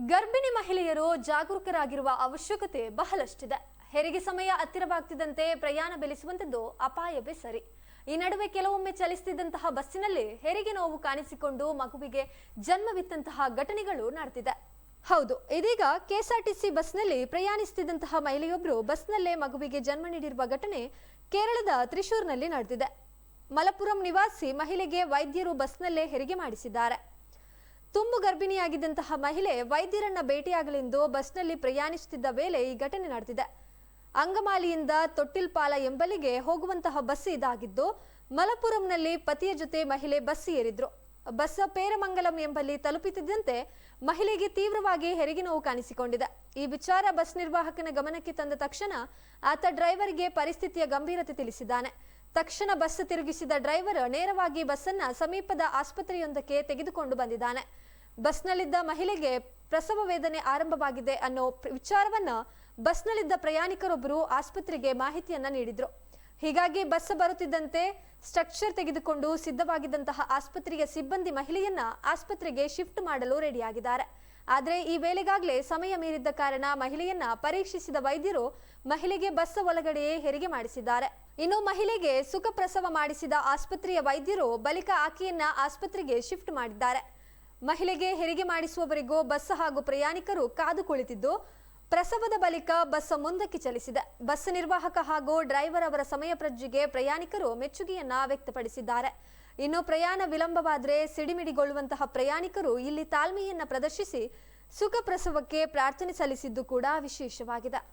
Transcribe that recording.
ಗರ್ಭಿಣಿ ಮಹಿಳೆಯರು ಜಾಗರೂಕರಾಗಿರುವ ಅವಶ್ಯಕತೆ ಬಹಳಷ್ಟಿದೆ. ಹೆರಿಗೆ ಸಮಯ ಹತ್ತಿರವಾಗ್ತಿದ್ದಂತೆ ಪ್ರಯಾಣ ಬೆಳೆಸುವಂತದ್ದು ಅಪಾಯವೇ ಸರಿ. ಈ ನಡುವೆ ಕೆಲವೊಮ್ಮೆ ಚಲಿಸುತ್ತಿದ್ದಂತಹ ಬಸ್ಸಿನಲ್ಲಿ ಹೆರಿಗೆ ನೋವು ಕಾಣಿಸಿಕೊಂಡು ಮಗುವಿಗೆ ಜನ್ಮವಿತ್ತಂತಹ ಘಟನೆಗಳು ನಡೆದಿದೆ. ಹೌದು, ಇದೀಗ ಕೆಎಸ್ಆರ್ಟಿಸಿ ಬಸ್ನಲ್ಲಿ ಪ್ರಯಾಣಿಸುತ್ತಿದ್ದಂತಹ ಮಹಿಳೆಯೊಬ್ಬರು ಬಸ್ನಲ್ಲೇ ಮಗುವಿಗೆ ಜನ್ಮ ನೀಡಿರುವ ಘಟನೆ ಕೇರಳದ ತ್ರಿಶೂರ್ನಲ್ಲಿ ನಡೆದಿದೆ. ಮಲಪುರಂ ನಿವಾಸಿ ಮಹಿಳೆಗೆ ವೈದ್ಯರು ಬಸ್ನಲ್ಲೇ ಹೆರಿಗೆ ಮಾಡಿಸಿದ್ದಾರೆ. ತುಂಬು ಗರ್ಭಿಣಿಯಾಗಿದ್ದಂತಹ ಮಹಿಳೆ ವೈದ್ಯರನ್ನ ಭೇಟಿಯಾಗಲೆಂದು ಬಸ್ನಲ್ಲಿ ಪ್ರಯಾಣಿಸುತ್ತಿದ್ದ ವೇಳೆ ಈ ಘಟನೆ ನಡೆದಿದೆ. ಅಂಗಮಾಲಿಯಿಂದ ತೊಟ್ಟಿಲ್ಪಾಲ ಎಂಬಲ್ಲಿಗೆ ಹೋಗುವಂತಹ ಬಸ್ ಇದಾಗಿದ್ದು, ಮಲಪುರಂನಲ್ಲಿ ಪತಿಯ ಜೊತೆ ಮಹಿಳೆ ಬಸ್ ಏರಿದ್ರು. ಬಸ್ ಪೇರಮಂಗಲಂ ಎಂಬಲ್ಲಿ ತಲುಪುತ್ತಿದ್ದಂತೆ ಮಹಿಳೆಗೆ ತೀವ್ರವಾಗಿ ಹೆರಿಗೆ ನೋವು ಕಾಣಿಸಿಕೊಂಡಿದೆ. ಈ ವಿಚಾರ ಬಸ್ ನಿರ್ವಾಹಕನ ಗಮನಕ್ಕೆ ತಂದ ತಕ್ಷಣ ಆತ ಡ್ರೈವರ್ಗೆ ಪರಿಸ್ಥಿತಿಯ ಗಂಭೀರತೆ ತಿಳಿಸಿದ್ದಾನೆ. ತಕ್ಷಣ ಬಸ್ ತಿರುಗಿಸಿದ ಡ್ರೈವರ್ ನೇರವಾಗಿ ಬಸ್ಸನ್ನ ಸಮೀಪದ ಆಸ್ಪತ್ರೆಯೊಂದಕ್ಕೆ ತೆಗೆದುಕೊಂಡು ಬಂದಿದ್ದಾನೆ. ಬಸ್ನಲ್ಲಿದ್ದ ಮಹಿಳೆಗೆ ಪ್ರಸವ ವೇದನೆ ಆರಂಭವಾಗಿದೆ ಅನ್ನೋ ವಿಚಾರವನ್ನ ಬಸ್ನಲ್ಲಿದ್ದ ಪ್ರಯಾಣಿಕರೊಬ್ಬರು ಆಸ್ಪತ್ರೆಗೆ ಮಾಹಿತಿಯನ್ನ ನೀಡಿದ್ರು. ಹೀಗಾಗಿ ಬಸ್ ಬರುತ್ತಿದ್ದಂತೆ ಸ್ಟ್ರಕ್ಚರ್ ತೆಗೆದುಕೊಂಡು ಸಿದ್ಧವಾಗಿದ್ದಂತಹ ಆಸ್ಪತ್ರೆಯ ಸಿಬ್ಬಂದಿ ಮಹಿಳೆಯನ್ನ ಆಸ್ಪತ್ರೆಗೆ ಶಿಫ್ಟ್ ಮಾಡಲು ರೆಡಿಯಾಗಿದ್ದಾರೆ. ಆದರೆ ಈ ವೇಳೆಗಾಗಲೇ ಸಮಯ ಮೀರಿದ್ದ ಕಾರಣ ಮಹಿಳೆಯನ್ನ ಪರೀಕ್ಷಿಸಿದ ವೈದ್ಯರು ಮಹಿಳೆಗೆ ಬಸ್ ಒಳಗಡೆಯೇ ಹೆರಿಗೆ ಮಾಡಿಸಿದ್ದಾರೆ. ಇನ್ನು ಮಹಿಳೆಗೆ ಸುಖ ಪ್ರಸವ ಮಾಡಿಸಿದ ಆಸ್ಪತ್ರೆಯ ವೈದ್ಯರು ಬಳಿಕ ಆಕೆಯನ್ನ ಆಸ್ಪತ್ರೆಗೆ ಶಿಫ್ಟ್ ಮಾಡಿದ್ದಾರೆ. ಮಹಿಳೆಗೆ ಹೆರಿಗೆ ಮಾಡಿಸುವವರೆಗೂ ಬಸ್ ಹಾಗೂ ಪ್ರಯಾಣಿಕರು ಕಾದು ಕುಳಿತಿದ್ದು, ಪ್ರಸವದ ಬಳಿಕ ಬಸ್ ಮುಂದಕ್ಕೆ ಚಲಿಸಿದೆ. ಬಸ್ ನಿರ್ವಾಹಕ ಹಾಗೂ ಡ್ರೈವರ್ ಅವರ ಸಮಯ ಪ್ರಜ್ಞೆಗೆ ಪ್ರಯಾಣಿಕರು ಮೆಚ್ಚುಗೆಯನ್ನ ವ್ಯಕ್ತಪಡಿಸಿದ್ದಾರೆ. ಇನ್ನು ಪ್ರಯಾಣ ವಿಳಂಬವಾದರೆ ಸಿಡಿಮಿಡಿಗೊಳ್ಳುವಂತಹ ಪ್ರಯಾಣಿಕರು ಇಲ್ಲಿ ತಾಳ್ಮೆಯನ್ನ ಪ್ರದರ್ಶಿಸಿ ಸುಖ ಪ್ರಸವಕ್ಕೆ ಪ್ರಾರ್ಥನೆ ಸಲ್ಲಿಸಿದ್ದು ಕೂಡ ವಿಶೇಷವಾಗಿದೆ.